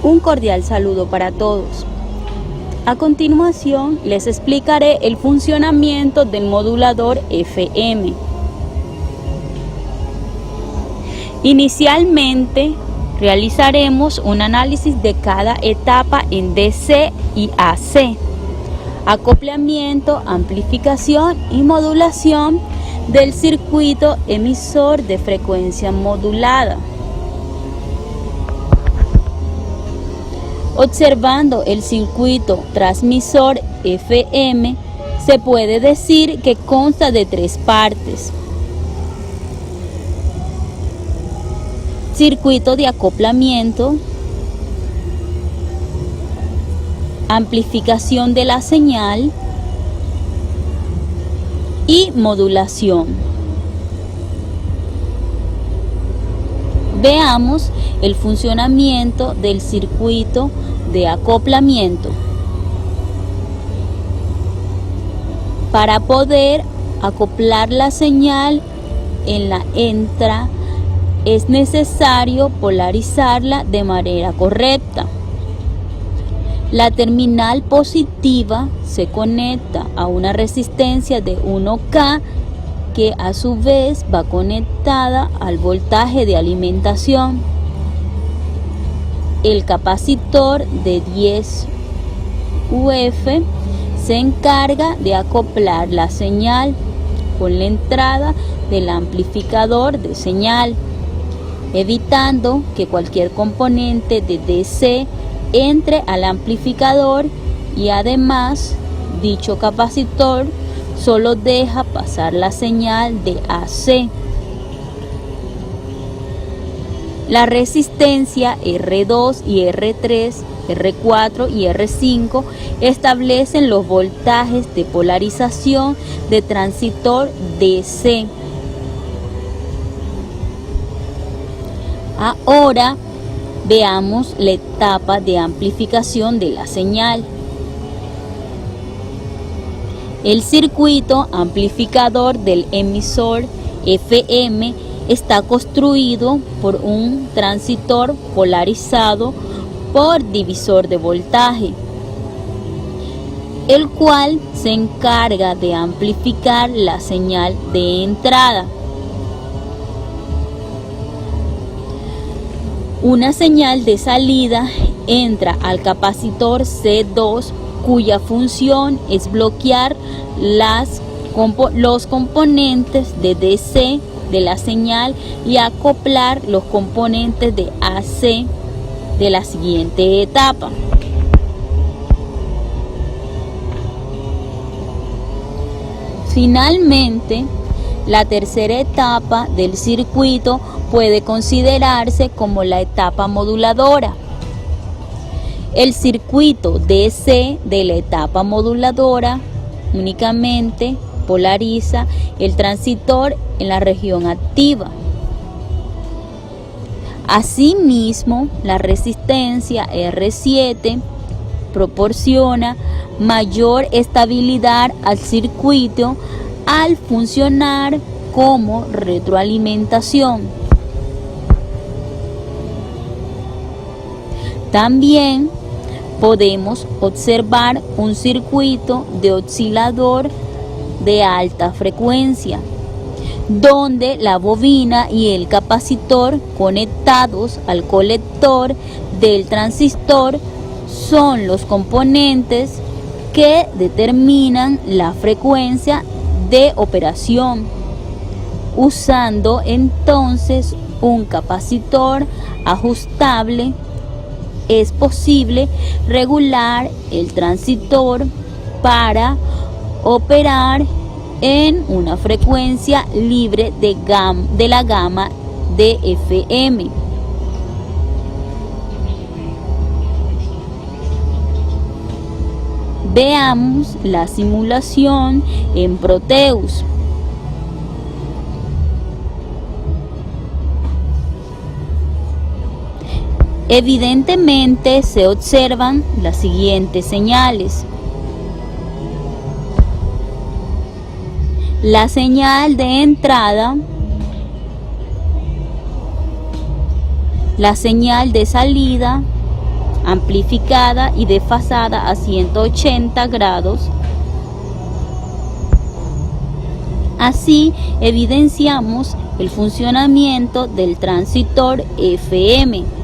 Un cordial saludo para todos. A continuación les explicaré el funcionamiento del modulador FM. Inicialmente realizaremos un análisis de cada etapa en DC y AC, acoplamiento, amplificación y modulación del circuito emisor de frecuencia modulada. Observando el circuito transmisor FM, se puede decir que consta de tres partes: circuito de acoplamiento, amplificación de la señal y modulación. Veamos el funcionamiento del circuito de acoplamiento. Para poder acoplar la señal en la entrada es necesario polarizarla de manera correcta. La terminal positiva se conecta a una resistencia de 1K que a su vez va conectada al voltaje de alimentación. El capacitor de 10 UF se encarga de acoplar la señal con la entrada del amplificador de señal, evitando que cualquier componente de DC entre al amplificador, y además dicho capacitor solo deja pasar la señal de AC. La resistencia R2 y R3, R4 y R5 establecen los voltajes de polarización de transistor DC. Ahora veamos la etapa de amplificación de la señal. El circuito amplificador del emisor FM está construido por un transistor polarizado por divisor de voltaje, el cual se encarga de amplificar la señal de entrada. Una señal de salida entra al capacitor C2, cuya función es bloquear los componentes de DC de la señal y acoplar los componentes de AC de la siguiente etapa. Finalmente, la tercera etapa del circuito puede considerarse como la etapa moduladora. El circuito DC de la etapa moduladora únicamente polariza el transistor en la región activa. Asimismo, la resistencia R7 proporciona mayor estabilidad al circuito al funcionar como retroalimentación. También podemos observar un circuito de oscilador de alta frecuencia, donde la bobina y el capacitor conectados al colector del transistor son los componentes que determinan la frecuencia de operación. Usando entonces un capacitor ajustable, es posible regular el transistor para operar en una frecuencia libre de la gama de FM. Veamos la simulación en Proteus. Evidentemente se observan las siguientes señales. La señal de entrada, la señal de salida amplificada y desfasada a 180 grados. Así evidenciamos el funcionamiento del transistor FM.